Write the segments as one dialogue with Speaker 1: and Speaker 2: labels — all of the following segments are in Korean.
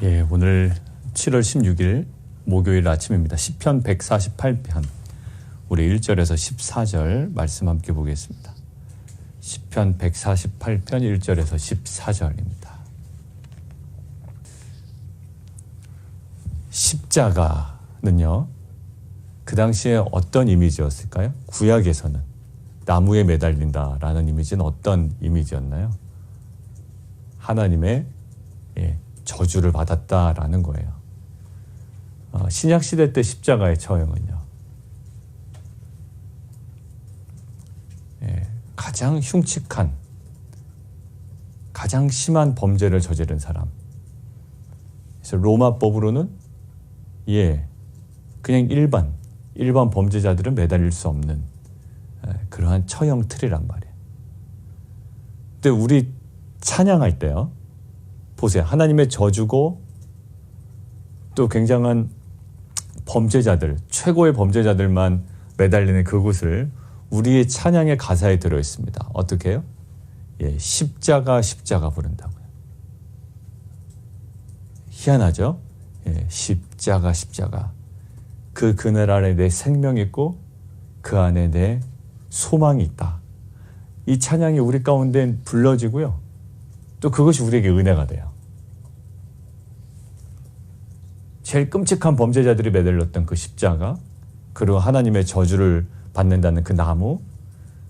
Speaker 1: 예, 오늘 7월 16일 목요일 아침입니다. 시편 148편 우리 1절에서 14절 말씀 함께 보겠습니다. 시편 148편 1절에서 14절입니다. 십자가는요, 그 당시에 어떤 이미지였을까요? 구약에서는 나무에 매달린다라는 이미지는 어떤 이미지였나요? 하나님의 저주를 받았다라는 거예요. 신약 시대 때 십자가의 처형은요, 가장 흉측한, 가장 심한 범죄를 저지른 사람. 그래서 로마법으로는 그냥 일반 범죄자들은 매달릴 수 없는 그러한 처형 틀이란 말이에요. 근데 우리 찬양할 때요, 보세요. 하나님의 저주고 또 굉장한 범죄자들, 최고의 범죄자들만 매달리는 그곳을 우리의 찬양의 가사에 들어있습니다. 어떻게 해요? 십자가 부른다고요. 희한하죠? 십자가. 그 그늘 아래 내 생명이 있고 그 안에 내 소망이 있다. 이 찬양이 우리 가운데 불러지고요, 또 그것이 우리에게 은혜가 돼요. 제일 끔찍한 범죄자들이 매달렸던 그 십자가, 그리고 하나님의 저주를 받는다는 그 나무,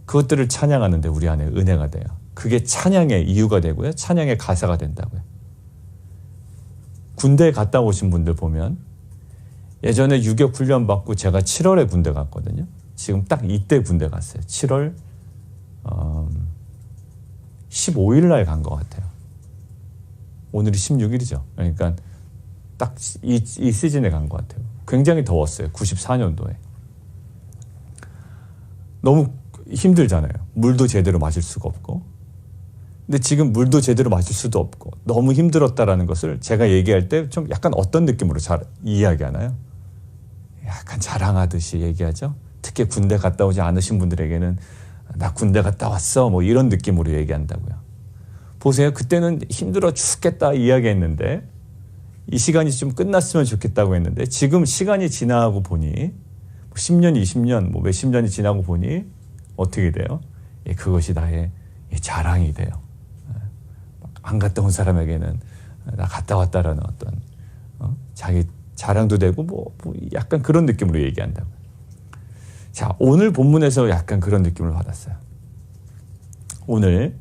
Speaker 1: 그것들을 찬양하는데 우리 안에 은혜가 돼요. 그게 찬양의 이유가 되고요, 찬양의 가사가 된다고요. 군대에 갔다 오신 분들 보면, 예전에 유격 훈련 받고 제가 7월에 군대 갔거든요. 지금 딱 이때 군대 갔어요. 7월 15일 날 간 것 같아요. 오늘이 16일이죠. 그러니까 딱 이 시즌에 간 것 같아요. 굉장히 더웠어요. 94년도에. 너무 힘들잖아요. 물도 제대로 마실 수가 없고. 근데 지금 물도 제대로 마실 수도 없고 너무 힘들었다라는 것을 제가 얘기할 때 좀 약간 어떤 느낌으로 잘 이야기하나요? 약간 자랑하듯이 얘기하죠. 특히 군대 갔다 오지 않으신 분들에게는 나 군대 갔다 왔어, 뭐 이런 느낌으로 얘기한다고요. 보세요. 그때는 힘들어 죽겠다 이야기했는데, 이 시간이 좀 끝났으면 좋겠다고 했는데, 지금 시간이 지나고 보니 10년, 20년, 몇십 년이 지나고 보니 어떻게 돼요? 그것이 나의 자랑이 돼요. 안 갔다 온 사람에게는 나 갔다 왔다라는 어떤 자기 자랑도 되고 뭐 약간 그런 느낌으로 얘기한다고요. 자, 오늘 본문에서 약간 그런 느낌을 받았어요. 오늘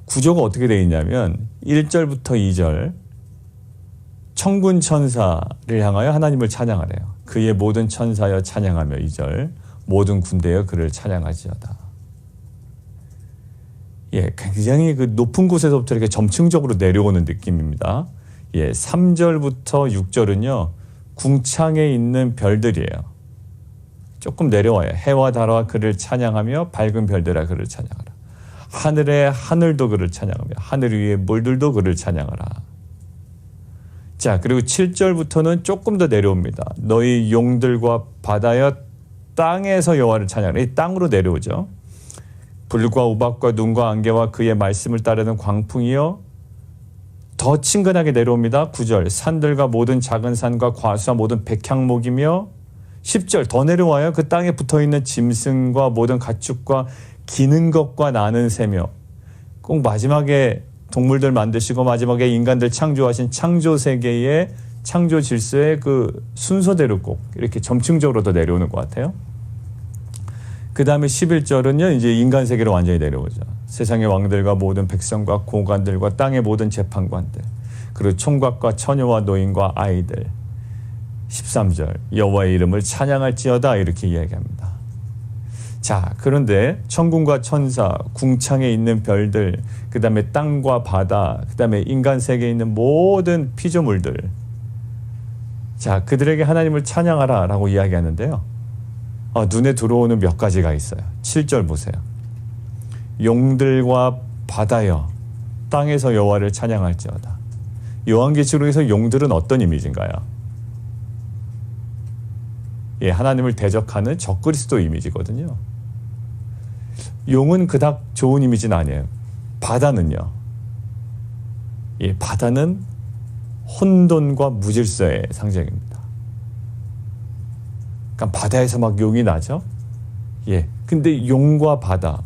Speaker 1: 구조가 어떻게 되어 있냐면 1절부터 2절, 천군 천사를 향하여 하나님을 찬양하래요. 그의 모든 천사여 찬양하며 2절, 모든 군대여 그를 찬양하지어다. 굉장히 그 높은 곳에서부터 이렇게 점층적으로 내려오는 느낌입니다. 3절부터 6절은요, 궁창에 있는 별들이에요. 조금 내려와요. 해와 달과 그를 찬양하며 밝은 별들아 그를 찬양하라. 하늘의 하늘도 그를 찬양하며 하늘 위의 물들도 그를 찬양하라. 자, 그리고 7절부터는 조금 더 내려옵니다. 너희 용들과 바다여 땅에서 여호와를 찬양하라. 이 땅으로 내려오죠. 불과 우박과 눈과 안개와 그의 말씀을 따르는 광풍이여, 더 친근하게 내려옵니다. 9절 산들과 모든 작은 산과 과수와 모든 백향목이며, 10절 더 내려와요. 그 땅에 붙어있는 짐승과 모든 가축과 기는 것과 나는 새며, 꼭 마지막에 동물들 만드시고 마지막에 인간들 창조하신 창조 세계의 창조 질서의 그 순서대로 꼭 이렇게 점층적으로 더 내려오는 것 같아요. 그 다음에 11절은요, 이제 인간 세계로 완전히 내려오죠. 세상의 왕들과 모든 백성과 고관들과 땅의 모든 재판관들, 그리고 총각과 처녀와 노인과 아이들. 13절 여호와의 이름을 찬양할지어다, 이렇게 이야기합니다. 자, 그런데 천군과 천사, 궁창에 있는 별들, 그 다음에 땅과 바다, 그 다음에 인간 세계에 있는 모든 피조물들, 자, 그들에게 하나님을 찬양하라 라고 이야기하는데요, 눈에 들어오는 몇 가지가 있어요. 7절 보세요. 용들과 바다여 땅에서 여호와를 찬양할지어다. 요한계시록에서 용들은 어떤 이미지인가요? 하나님을 대적하는 적그리스도 이미지거든요. 용은 그닥 좋은 이미지는 아니에요. 바다는요. 바다는 혼돈과 무질서의 상징입니다. 그러니까 바다에서 막 용이 나죠. 예. 근데 용과 바다,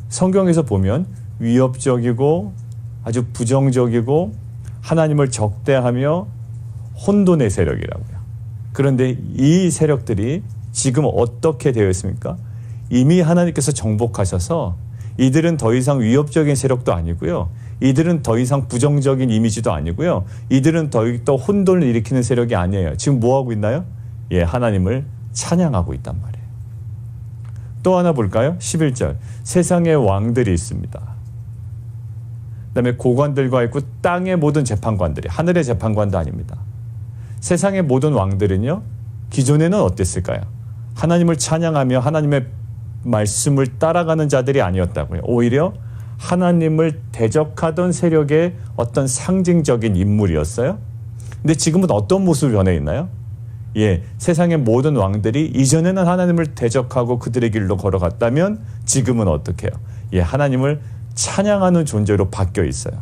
Speaker 1: 성경에서 보면 위협적이고 아주 부정적이고 하나님을 적대하며 혼돈의 세력이라고요. 그런데 이 세력들이 지금 어떻게 되어 있습니까? 이미 하나님께서 정복하셔서 이들은 더 이상 위협적인 세력도 아니고요. 이들은 더 이상 부정적인 이미지도 아니고요. 이들은 더 혼돈을 일으키는 세력이 아니에요. 지금 뭐 하고 있나요? 예, 하나님을 찬양하고 있단 말이에요. 또 하나 볼까요? 11절. 세상의 왕들이 있습니다. 그다음에 고관들과 있고 땅의 모든 재판관들이, 하늘의 재판관도 아닙니다. 세상의 모든 왕들은요, 기존에는 어땠을까요? 하나님을 찬양하며 하나님의 말씀을 따라가는 자들이 아니었다고요. 오히려 하나님을 대적하던 세력의 어떤 상징적인 인물이었어요. 근데 지금은 어떤 모습을 변해 있나요? 예, 세상의 모든 왕들이 이전에는 하나님을 대적하고 그들의 길로 걸어갔다면 지금은 어떻게 해요? 예, 하나님을 찬양하는 존재로 바뀌어 있어요.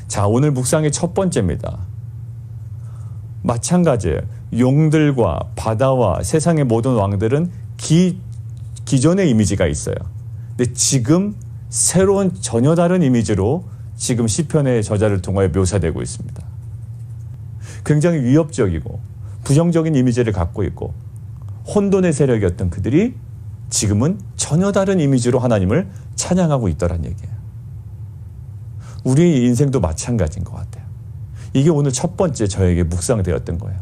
Speaker 1: 자, 오늘 묵상의 첫 번째입니다. 마찬가지예요. 용들과 바다와 세상의 모든 왕들은 기존의 이미지가 있어요. 근데 지금 새로운 전혀 다른 이미지로 지금 시편의 저자를 통하여 묘사되고 있습니다. 굉장히 위협적이고 부정적인 이미지를 갖고 있고 혼돈의 세력이었던 그들이 지금은 전혀 다른 이미지로 하나님을 찬양하고 있더란 얘기예요. 우리의 인생도 마찬가지인 것 같아요. 이게 오늘 첫 번째 저에게 묵상되었던 거예요.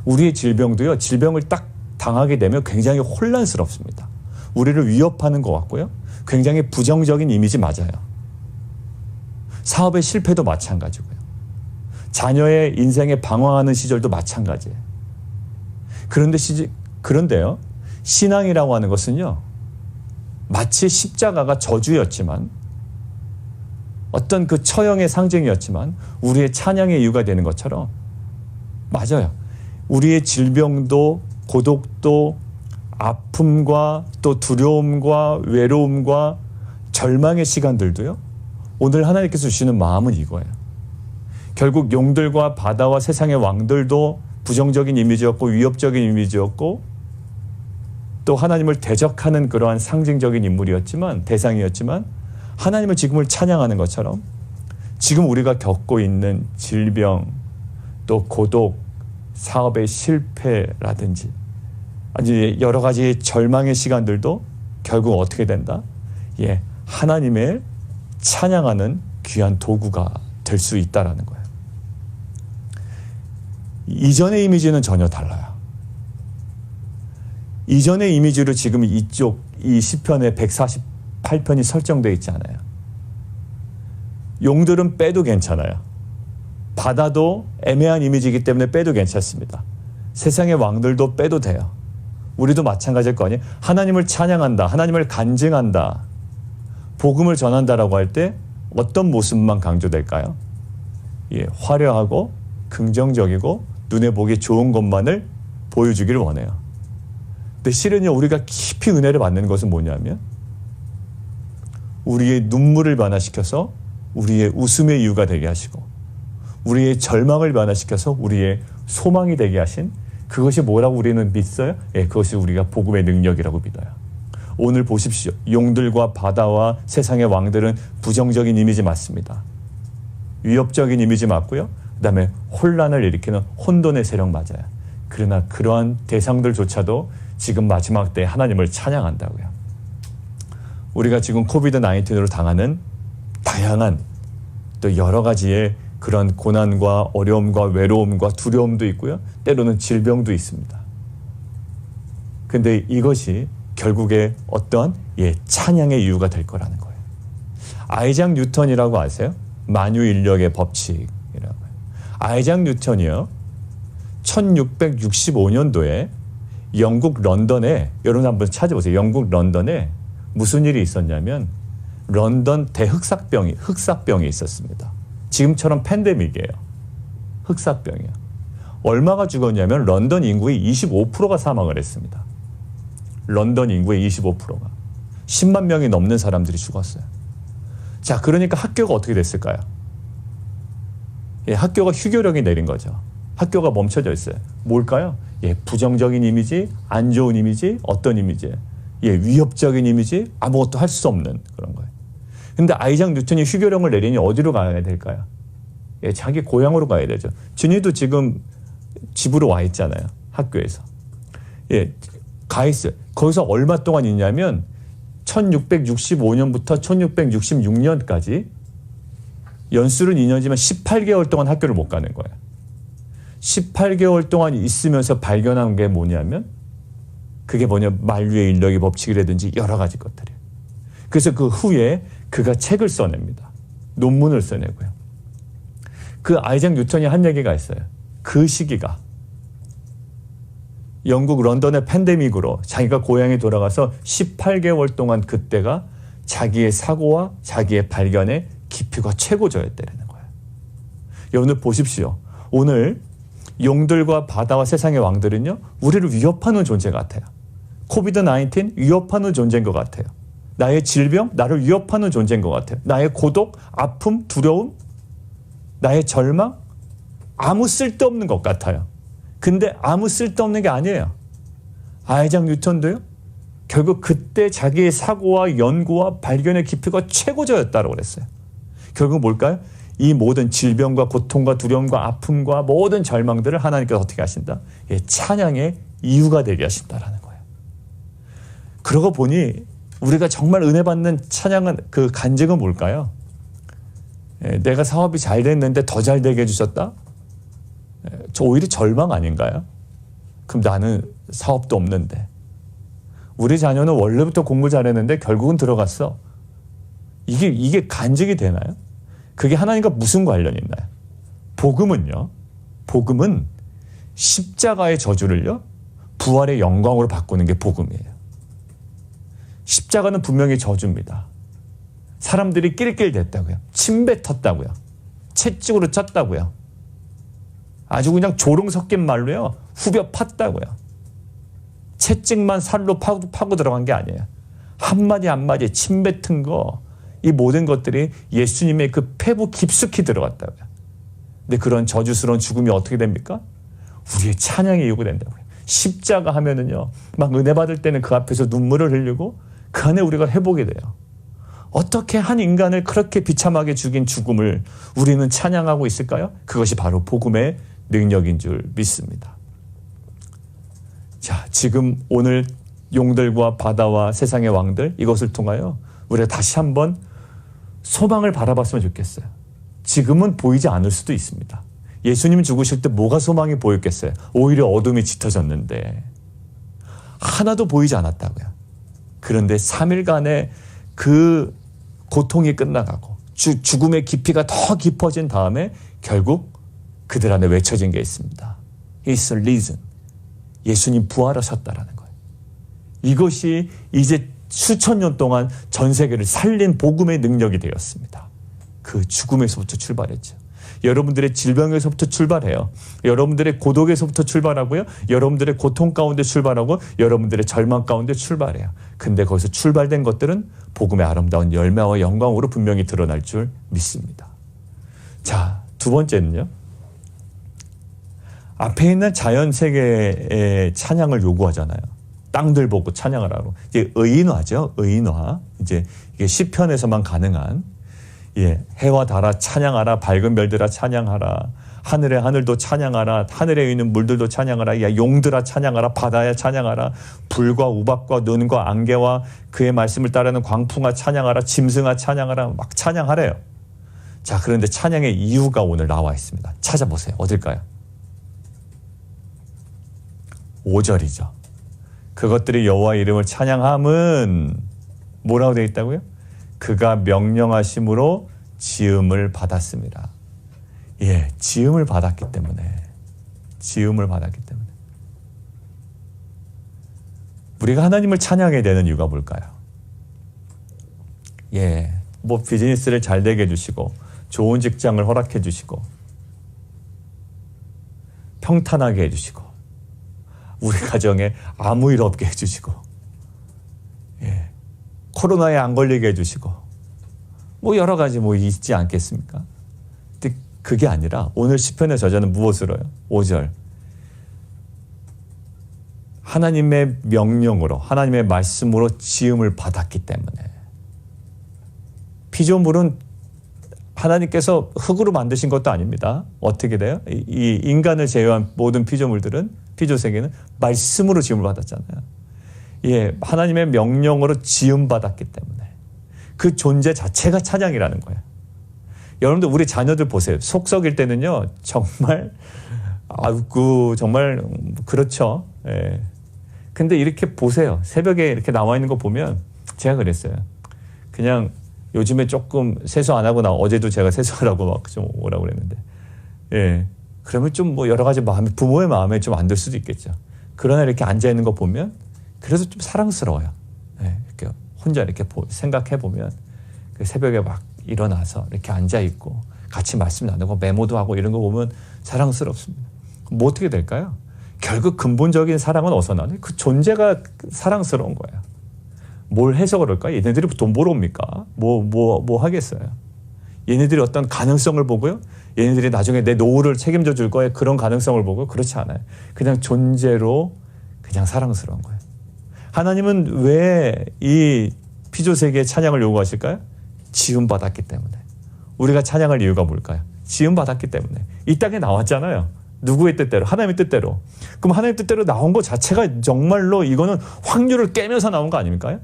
Speaker 1: 우리의 질병도요, 질병을 딱 당하게 되면 굉장히 혼란스럽습니다. 우리를 위협하는 것 같고요. 굉장히 부정적인 이미지 맞아요. 사업의 실패도 마찬가지고요. 자녀의 인생에 방황하는 시절도 마찬가지예요. 그런데요, 신앙이라고 하는 것은요, 마치 십자가가 저주였지만, 어떤 그 처형의 상징이었지만 우리의 찬양의 이유가 되는 것처럼, 맞아요. 우리의 질병도 고독도 아픔과 또 두려움과 외로움과 절망의 시간들도요, 오늘 하나님께서 주시는 마음은 이거예요. 결국 용들과 바다와 세상의 왕들도 부정적인 이미지였고 위협적인 이미지였고 또 하나님을 대적하는 그러한 상징적인 인물이었지만, 대상이었지만, 하나님을 지금을 찬양하는 것처럼 지금 우리가 겪고 있는 질병, 또 고독, 사업의 실패라든지 아니 여러 가지 절망의 시간들도 결국 어떻게 된다? 예, 하나님의 찬양하는 귀한 도구가 될 수 있다라는 거예요. 이전의 이미지는 전혀 달라요. 이전의 이미지로 지금 이 시편의 148편이 설정되어 있지 않아요. 용들은 빼도 괜찮아요. 바다도 애매한 이미지이기 때문에 빼도 괜찮습니다. 세상의 왕들도 빼도 돼요. 우리도 마찬가지일 거 아니에요. 하나님을 찬양한다, 하나님을 간증한다, 복음을 전한다라고 할 때 어떤 모습만 강조될까요? 예, 화려하고 긍정적이고 눈에 보기 좋은 것만을 보여주기를 원해요. 근데 실은요, 우리가 깊이 은혜를 받는 것은 뭐냐면 우리의 눈물을 변화시켜서 우리의 웃음의 이유가 되게 하시고 우리의 절망을 변화시켜서 우리의 소망이 되게 하신, 그것이 뭐라고 우리는 믿어요? 예, 그것이 우리가 복음의 능력이라고 믿어요. 오늘 보십시오. 용들과 바다와 세상의 왕들은 부정적인 이미지 맞습니다. 위협적인 이미지 맞고요. 그다음에 혼란을 일으키는 혼돈의 세력 맞아요. 그러나 그러한 대상들조차도 지금 마지막 때에 하나님을 찬양한다고요. 우리가 지금 코비드-19으로 당하는 다양한 또 여러 가지의 그런 고난과 어려움과 외로움과 두려움도 있고요. 때로는 질병도 있습니다. 근데 이것이 결국에 어떠한 찬양의 이유가 될 거라는 거예요. 아이작 뉴턴이라고 아세요? 만유인력의 법칙이라고요. 아이작 뉴턴이요, 1665년도에 영국 런던에, 여러분 한번 찾아보세요. 영국 런던에 무슨 일이 있었냐면 런던 흑사병이 있었습니다. 지금처럼 팬데믹이에요. 흑사병이요. 얼마가 죽었냐면 런던 인구의 25%가 사망을 했습니다. 런던 인구의 25%가. 10만 명이 넘는 사람들이 죽었어요. 자, 그러니까 학교가 어떻게 됐을까요? 예, 학교가 휴교령이 내린 거죠. 학교가 멈춰져 있어요. 뭘까요? 예, 부정적인 이미지, 안 좋은 이미지, 어떤 이미지? 예, 위협적인 이미지, 아무것도 할 수 없는 그런 거예요. 근데 아이작 뉴턴이 휴교령을 내리니 어디로 가야 될까요? 예, 자기 고향으로 가야 되죠. 준이도 지금 집으로 와 있잖아요. 학교에서. 예, 가 있어요. 거기서 얼마 동안 있냐면 1665년부터 1666년까지 연수는 2년이지만 18개월 동안 학교를 못 가는 거예요. 18개월 동안 있으면서 발견한 게 뭐냐면 그게 만류의 인력의 법칙이라든지 여러 가지 것들이에요. 그래서 그 후에 그가 책을 써냅니다. 논문을 써내고요. 그 아이작 뉴턴이 한 얘기가 있어요. 그 시기가 영국 런던의 팬데믹으로 자기가 고향에 돌아가서 18개월 동안 그때가 자기의 사고와 자기의 발견의 깊이가 최고조였다는 거예요. 여러분들 보십시오. 오늘 용들과 바다와 세상의 왕들은요, 우리를 위협하는 존재 같아요. 코비드-19 위협하는 존재인 것 같아요. 나의 질병, 나를 위협하는 존재인 것 같아요. 나의 고독, 아픔, 두려움, 나의 절망, 아무 쓸데없는 것 같아요. 근데 아무 쓸데없는 게 아니에요. 아이작 뉴턴도요, 결국 그때 자기의 사고와 연구와 발견의 깊이가 최고조였다고 그랬어요. 결국 뭘까요? 이 모든 질병과 고통과 두려움과 아픔과 모든 절망들을 하나님께서 어떻게 하신다? 예, 찬양의 이유가 되게 하신다라는 거예요. 그러고 보니 우리가 정말 은혜 받는 찬양은 그 간증은 뭘까요? 예, 내가 사업이 잘 됐는데 더 잘 되게 해주셨다? 예, 저 오히려 절망 아닌가요? 그럼 나는 사업도 없는데. 우리 자녀는 원래부터 공부 잘했는데 결국은 들어갔어. 이게 간증이 되나요? 그게 하나님과 무슨 관련이 있나요? 복음은요. 복음은 십자가의 저주를요, 부활의 영광으로 바꾸는 게 복음이에요. 십자가는 분명히 저주입니다. 사람들이 낄낄 댔다고요. 침 뱉었다고요. 채찍으로 쳤다고요. 아주 그냥 조롱 섞인 말로요, 후벼 팠다고요. 채찍만 살로 파고 들어간 게 아니에요. 한마디 한마디 침 뱉은 거, 이 모든 것들이 예수님의 그 폐부 깊숙이 들어갔다고요. 근데 그런 저주스러운 죽음이 어떻게 됩니까? 우리의 찬양의 이유가 된다고요. 십자가 하면은요, 막 은혜 받을 때는 그 앞에서 눈물을 흘리고 그 안에 우리가 회복이 돼요. 어떻게 한 인간을 그렇게 비참하게 죽인 죽음을 우리는 찬양하고 있을까요? 그것이 바로 복음의 능력인 줄 믿습니다. 자, 지금 오늘 용들과 바다와 세상의 왕들, 이것을 통하여 우리가 다시 한번 소망을 바라봤으면 좋겠어요. 지금은 보이지 않을 수도 있습니다. 예수님 죽으실 때 뭐가 소망이 보였겠어요? 오히려 어둠이 짙어졌는데 하나도 보이지 않았다고요. 그런데 3일간의 그 고통이 끝나가고 죽음의 깊이가 더 깊어진 다음에 결국 그들 안에 외쳐진 게 있습니다. He's risen. 예수님 부활하셨다라는 거예요. 이것이 이제 수천 년 동안 전 세계를 살린 복음의 능력이 되었습니다. 그 죽음에서부터 출발했죠. 여러분들의 질병에서부터 출발해요. 여러분들의 고독에서부터 출발하고요. 여러분들의 고통 가운데 출발하고 여러분들의 절망 가운데 출발해요. 근데 거기서 출발된 것들은 복음의 아름다운 열매와 영광으로 분명히 드러날 줄 믿습니다. 자, 두 번째는요. 앞에 있는 자연 세계의 찬양을 요구하잖아요. 땅들 보고 찬양하라고. 이제 의인화죠. 의인화. 이제 이게 시편에서만 가능한, 예, 해와 달아 찬양하라, 밝은 별들아 찬양하라, 하늘의 하늘도 찬양하라, 하늘에 있는 물들도 찬양하라, 야 용들아 찬양하라, 바다야 찬양하라, 불과 우박과 눈과 안개와 그의 말씀을 따르는 광풍아 찬양하라, 짐승아 찬양하라, 막 찬양하래요. 자, 그런데 찬양의 이유가 오늘 나와 있습니다. 찾아보세요. 어딜까요? 5절이죠. 그것들이 여호와 이름을 찬양함은 뭐라고 되어 있다고요? 그가 명령하심으로 지음을 받았습니다. 예, 지음을 받았기 때문에. 우리가 하나님을 찬양해야 되는 이유가 뭘까요? 예, 뭐 비즈니스를 잘 되게 해주시고 좋은 직장을 허락해 주시고 평탄하게 해주시고 우리 가정에 아무 일 없게 해주시고, 예, 코로나에 안 걸리게 해주시고, 뭐 여러 가지 뭐 있지 않겠습니까? 근데 그게 아니라 오늘 시편의 저자는 무엇으로요? 5절. 하나님의 명령으로, 하나님의 말씀으로 지음을 받았기 때문에. 피조물은 하나님께서 흙으로 만드신 것도 아닙니다. 어떻게 돼요? 이 인간을 제외한 모든 피조물들은, 피조세계는 말씀으로 지음을 받았잖아요. 예, 하나님의 명령으로 지음 받았기 때문에 그 존재 자체가 찬양이라는 거예요. 여러분들 우리 자녀들 보세요. 속 썩일 때는요, 정말 정말 그렇죠. 예. 근데 이렇게 보세요. 새벽에 이렇게 나와 있는 거 보면 제가 그랬어요. 그냥 요즘에 조금 세수 안 하고 어제도 제가 세수하라고 막 좀 오라고 그랬는데, 예. 그러면 좀 뭐 여러 가지 부모의 마음에 좀 안 들 수도 있겠죠. 그러나 이렇게 앉아 있는 거 보면 그래서 좀 사랑스러워요. 예. 이렇게 혼자 이렇게 생각해 보면 그 새벽에 막 일어나서 이렇게 앉아 있고 같이 말씀 나누고 메모도 하고 이런 거 보면 사랑스럽습니다. 뭐 어떻게 될까요? 결국 근본적인 사랑은 어디서 나요? 그 존재가 사랑스러운 거예요. 뭘 해서 그럴까요? 얘네들이 돈 벌어 옵니까? 뭐 하겠어요? 얘네들이 어떤 가능성을 보고요? 얘네들이 나중에 내 노후를 책임져 줄 거에 그런 가능성을 보고 그렇지 않아요. 그냥 존재로 그냥 사랑스러운 거예요. 하나님은 왜 이 피조세계의 찬양을 요구하실까요? 지음받았기 때문에. 우리가 찬양할 이유가 뭘까요? 지음받았기 때문에. 이 땅에 나왔잖아요. 누구의 뜻대로? 하나님의 뜻대로. 그럼 하나님의 뜻대로 나온 것 자체가 정말로 이거는 확률을 깨면서 나온 거 아닙니까?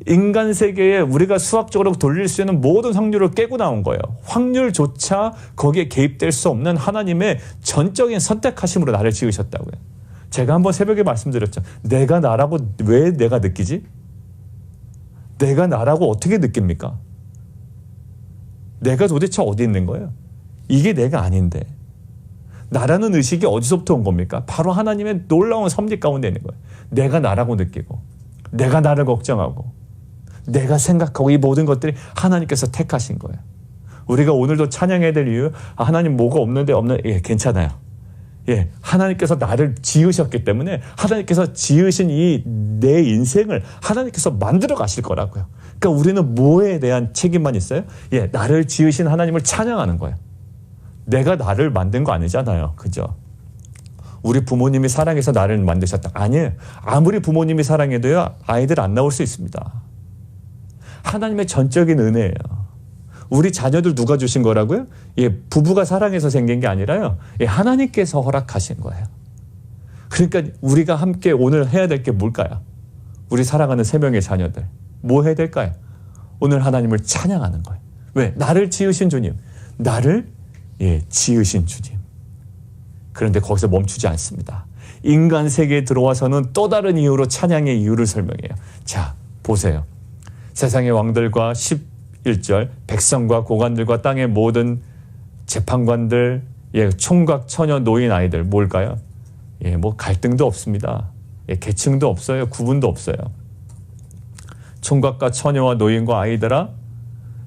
Speaker 1: 인간 세계에 우리가 수학적으로 돌릴 수 있는 모든 확률을 깨고 나온 거예요. 확률조차 거기에 개입될 수 없는 하나님의 전적인 선택하심으로 나를 지으셨다고요. 제가 한번 새벽에 말씀드렸죠. 내가 나라고 왜 내가 느끼지? 내가 나라고 어떻게 느낍니까? 내가 도대체 어디 있는 거예요? 이게 내가 아닌데. 나라는 의식이 어디서부터 온 겁니까? 바로 하나님의 놀라운 섭리 가운데 있는 거예요. 내가 나라고 느끼고, 내가 나를 걱정하고, 내가 생각하고 이 모든 것들이 하나님께서 택하신 거예요. 우리가 오늘도 찬양해야 될 이유, 하나님 뭐가 없는데 예, 괜찮아요. 예, 하나님께서 나를 지으셨기 때문에 하나님께서 지으신 이 내 인생을 하나님께서 만들어 가실 거라고요. 그러니까 우리는 뭐에 대한 책임만 있어요? 예, 나를 지으신 하나님을 찬양하는 거예요. 내가 나를 만든 거 아니잖아요. 그죠? 우리 부모님이 사랑해서 나를 만드셨다. 아니에요. 아무리 부모님이 사랑해도요, 아이들 안 나올 수 있습니다. 하나님의 전적인 은혜예요. 우리 자녀들 누가 주신 거라고요? 예, 부부가 사랑해서 생긴 게 아니라요. 예, 하나님께서 허락하신 거예요. 그러니까 우리가 함께 오늘 해야 될 게 뭘까요? 우리 사랑하는 3명의 자녀들. 뭐 해야 될까요? 오늘 하나님을 찬양하는 거예요. 왜? 나를 지으신 주님. 나를 지으신 주님. 그런데 거기서 멈추지 않습니다. 인간 세계에 들어와서는 또 다른 이유로 찬양의 이유를 설명해요. 자, 보세요. 세상의 왕들과 11절 백성과 고관들과 땅의 모든 재판관들, 총각, 처녀, 노인, 아이들 뭘까요? 뭐 갈등도 없습니다. 계층도 없어요. 구분도 없어요. 총각과 처녀와 노인과 아이들아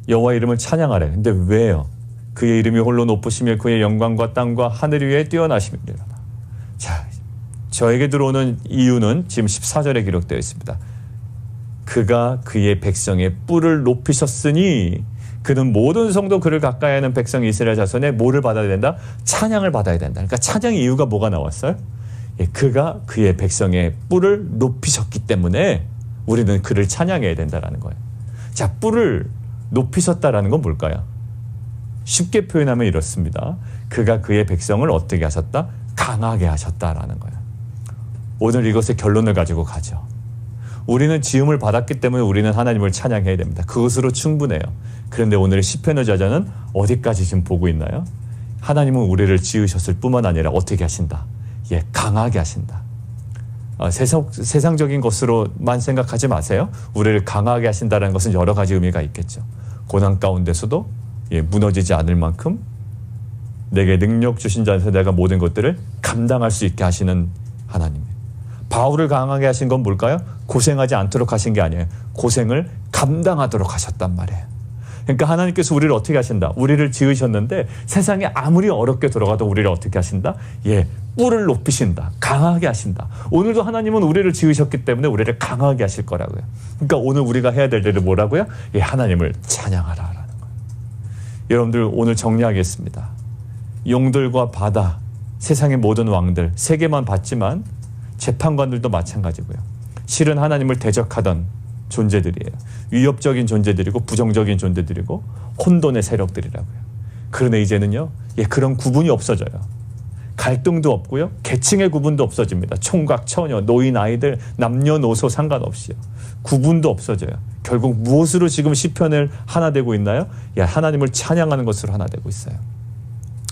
Speaker 1: 여호와 이름을 찬양하래. 근데 왜요? 그의 이름이 홀로 높으시며 그의 영광과 땅과 하늘 위에 뛰어나심이니라. 자, 저에게 들어오는 이유는 지금 14절에 기록되어 있습니다. 그가 그의 백성의 뿔을 높이셨으니 그는 모든 성도 그를 가까이 하는 백성 이스라엘 자손에 뭐를 받아야 된다? 찬양을 받아야 된다. 그러니까 찬양의 이유가 뭐가 나왔어요? 그가 그의 백성의 뿔을 높이셨기 때문에 우리는 그를 찬양해야 된다는 거예요. 자, 뿔을 높이셨다라는 건 뭘까요? 쉽게 표현하면 이렇습니다. 그가 그의 백성을 어떻게 하셨다? 강하게 하셨다라는 거예요. 오늘 이것의 결론을 가지고 가죠. 우리는 지음을 받았기 때문에 우리는 하나님을 찬양해야 됩니다. 그것으로 충분해요. 그런데 오늘 시편의 저자는 어디까지 지금 보고 있나요? 하나님은 우리를 지으셨을 뿐만 아니라 어떻게 하신다? 강하게 하신다. 세상적인 것으로만 생각하지 마세요. 우리를 강하게 하신다는 것은 여러 가지 의미가 있겠죠. 고난 가운데서도 무너지지 않을 만큼 내게 능력 주신 자에서 내가 모든 것들을 감당할 수 있게 하시는 하나님. 바울을 강하게 하신 건 뭘까요? 고생하지 않도록 하신 게 아니에요. 고생을 감당하도록 하셨단 말이에요. 그러니까 하나님께서 우리를 어떻게 하신다? 우리를 지으셨는데 세상에 아무리 어렵게 돌아가도 우리를 어떻게 하신다? 뿔을 높이신다. 강하게 하신다. 오늘도 하나님은 우리를 지으셨기 때문에 우리를 강하게 하실 거라고요. 그러니까 오늘 우리가 해야 될 일은 뭐라고요? 하나님을 찬양하라라는 거예요. 여러분들 오늘 정리하겠습니다. 용들과 바다, 세상의 모든 왕들, 세계만 봤지만 재판관들도 마찬가지고요. 실은 하나님을 대적하던 존재들이에요. 위협적인 존재들이고 부정적인 존재들이고 혼돈의 세력들이라고요. 그런데 이제는요, 그런 구분이 없어져요. 갈등도 없고요. 계층의 구분도 없어집니다. 총각, 처녀, 노인, 아이들, 남녀노소 상관없이요. 구분도 없어져요. 결국 무엇으로 지금 시편을 하나 되고 있나요? 하나님을 찬양하는 것으로 하나 되고 있어요.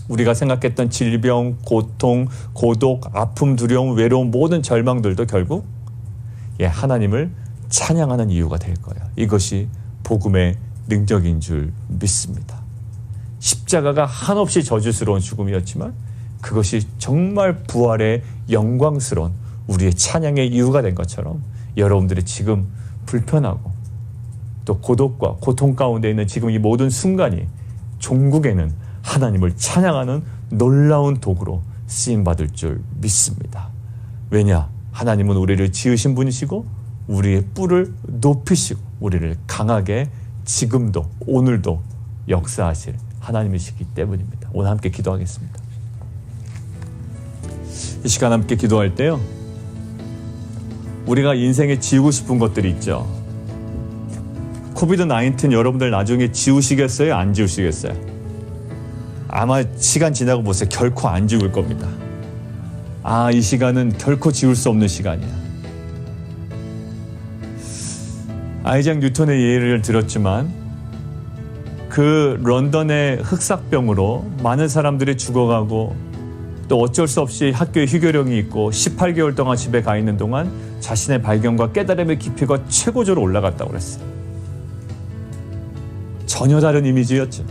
Speaker 1: 우리가 생각했던 질병, 고통, 고독, 아픔, 두려움, 외로움, 모든 절망들도 결국 하나님을 찬양하는 이유가 될 거예요. 이것이 복음의 능력인 줄 믿습니다. 십자가가 한없이 저주스러운 죽음이었지만 그것이 정말 부활의 영광스러운 우리의 찬양의 이유가 된 것처럼 여러분들이 지금 불편하고 또 고독과 고통 가운데 있는 지금 이 모든 순간이 종국에는 하나님을 찬양하는 놀라운 도구로 쓰임받을 줄 믿습니다. 왜냐? 하나님은 우리를 지으신 분이시고 우리의 뿔을 높이시고 우리를 강하게 지금도 오늘도 역사하실 하나님이시기 때문입니다. 오늘 함께 기도하겠습니다. 이 시간 함께 기도할 때요, 우리가 인생에 지우고 싶은 것들이 있죠. 코비드-19 여러분들 나중에 지우시겠어요? 안 지우시겠어요? 아마 시간 지나고 보세요. 결코 안 지울 겁니다. 이 시간은 결코 지울 수 없는 시간이야. 아이작 뉴턴의 예를 들었지만 그 런던의 흑사병으로 많은 사람들이 죽어가고 또 어쩔 수 없이 학교에 휴교령이 있고 18개월 동안 집에 가 있는 동안 자신의 발견과 깨달음의 깊이가 최고조로 올라갔다고 그랬어요. 전혀 다른 이미지였죠.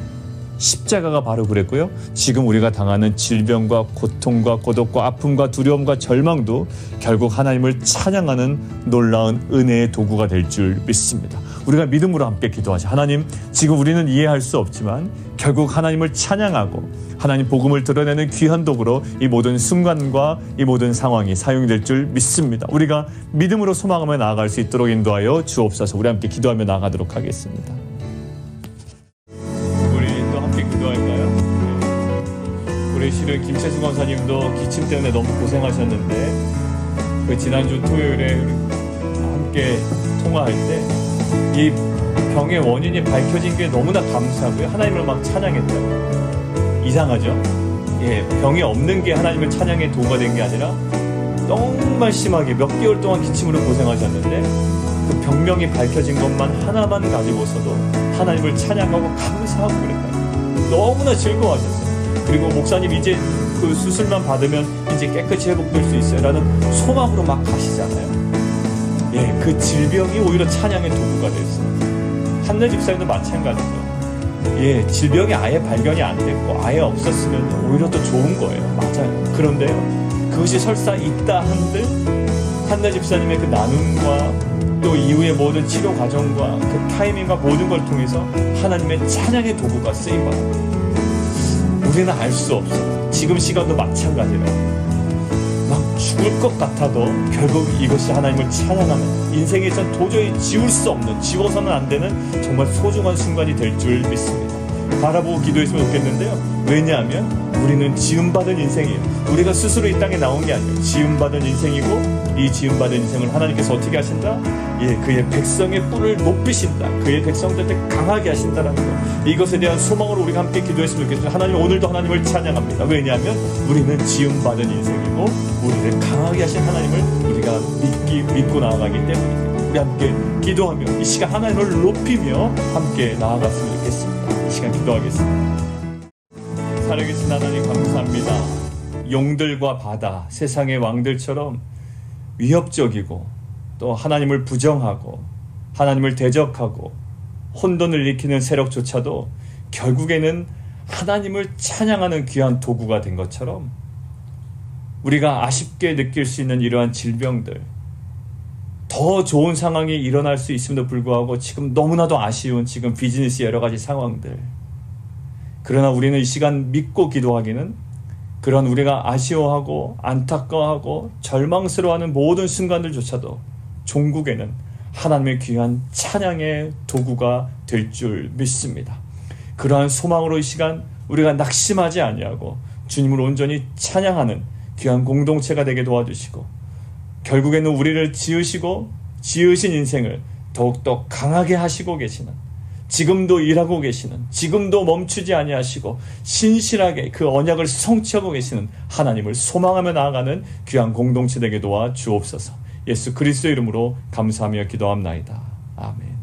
Speaker 1: 십자가가 바로 그랬고요. 지금 우리가 당하는 질병과 고통과 고독과 아픔과 두려움과 절망도 결국 하나님을 찬양하는 놀라운 은혜의 도구가 될 줄 믿습니다. 우리가 믿음으로 함께 기도하자. 하나님, 지금 우리는 이해할 수 없지만 결국 하나님을 찬양하고 하나님 복음을 드러내는 귀한 도구로 이 모든 순간과 이 모든 상황이 사용될 줄 믿습니다. 우리가 믿음으로 소망하며 나아갈 수 있도록 인도하여 주옵소서. 우리 함께 기도하며 나아가도록 하겠습니다. 우리 실은 김채수 권사님도 기침 때문에 너무 고생하셨는데 그 지난주 토요일에 함께 통화할 때 이 병의 원인이 밝혀진 게 너무나 감사하고요. 하나님을 막 찬양했다고. 이상하죠? 병이 없는 게 하나님을 찬양의 도구가 된 게 아니라 정말 심하게 몇 개월 동안 기침으로 고생하셨는데 그 병명이 밝혀진 것만 하나만 가지고서도 하나님을 찬양하고 감사하고 그랬다. 너무나 즐거워하셨어요. 그리고 목사님 이제 그 수술만 받으면 이제 깨끗이 회복될 수 있어요 라는 소망으로 막 가시잖아요. 그 질병이 오히려 찬양의 도구가 됐어요. 한내 집사님도 마찬가지죠. 질병이 아예 발견이 안 됐고 아예 없었으면 오히려 더 좋은 거예요. 맞아요. 그런데요, 그것이 설사 있다 한들 한내 집사님의 그 나눔과 또 이후의 모든 치료 과정과 그 타이밍과 모든 걸 통해서 하나님의 찬양의 도구가 쓰임받아요. 우리는 알 수 없어. 지금 시간도 마찬가지로 막 죽을 것 같아도 결국 이것이 하나님을 찬양하는 인생에선 도저히 지울 수 없는, 지워서는 안 되는 정말 소중한 순간이 될 줄 믿습니다. 바라보고 기도했으면 좋겠는데요. 왜냐하면 우리는 지음받은 인생이에요. 우리가 스스로 이 땅에 나온 게 아니에요. 지음받은 인생이고 이 지음받은 인생을 하나님께서 어떻게 하신다? 그의 백성의 뿔을 높이신다. 그의 백성들한테 강하게 하신다라는 것. 이것에 대한 소망으로 우리가 함께 기도했으면 좋겠습니다. 하나님, 오늘도 하나님을 찬양합니다. 왜냐하면 우리는 지음받은 인생이고 우리를 강하게 하신 하나님을 우리가 믿고 나아가기 때문입니다. 우리 함께 기도하며 이 시간 하나님을 높이며 함께 나아갔으면 좋겠습니다. 이 시간 기도하겠습니다. 살아계신 하나님 감사합니다. 용들과 바다, 세상의 왕들처럼 위협적이고 또 하나님을 부정하고 하나님을 대적하고 혼돈을 일으키는 세력조차도 결국에는 하나님을 찬양하는 귀한 도구가 된 것처럼 우리가 아쉽게 느낄 수 있는 이러한 질병들, 더 좋은 상황이 일어날 수 있음에도 불구하고 지금 너무나도 아쉬운 지금 비즈니스 여러 가지 상황들, 그러나 우리는 이 시간 믿고 기도하기는 그런 우리가 아쉬워하고 안타까워하고 절망스러워하는 모든 순간들조차도 종국에는 하나님의 귀한 찬양의 도구가 될 줄 믿습니다. 그러한 소망으로 이 시간 우리가 낙심하지 아니하고 주님을 온전히 찬양하는 귀한 공동체가 되게 도와주시고, 결국에는 우리를 지으시고 지으신 인생을 더욱더 강하게 하시고 계시는, 지금도 일하고 계시는, 지금도 멈추지 아니하시고 신실하게 그 언약을 성취하고 계시는 하나님을 소망하며 나아가는 귀한 공동체 되게 도와 주옵소서. 예수 그리스도의 이름으로 감사하며 기도합나이다. 아멘.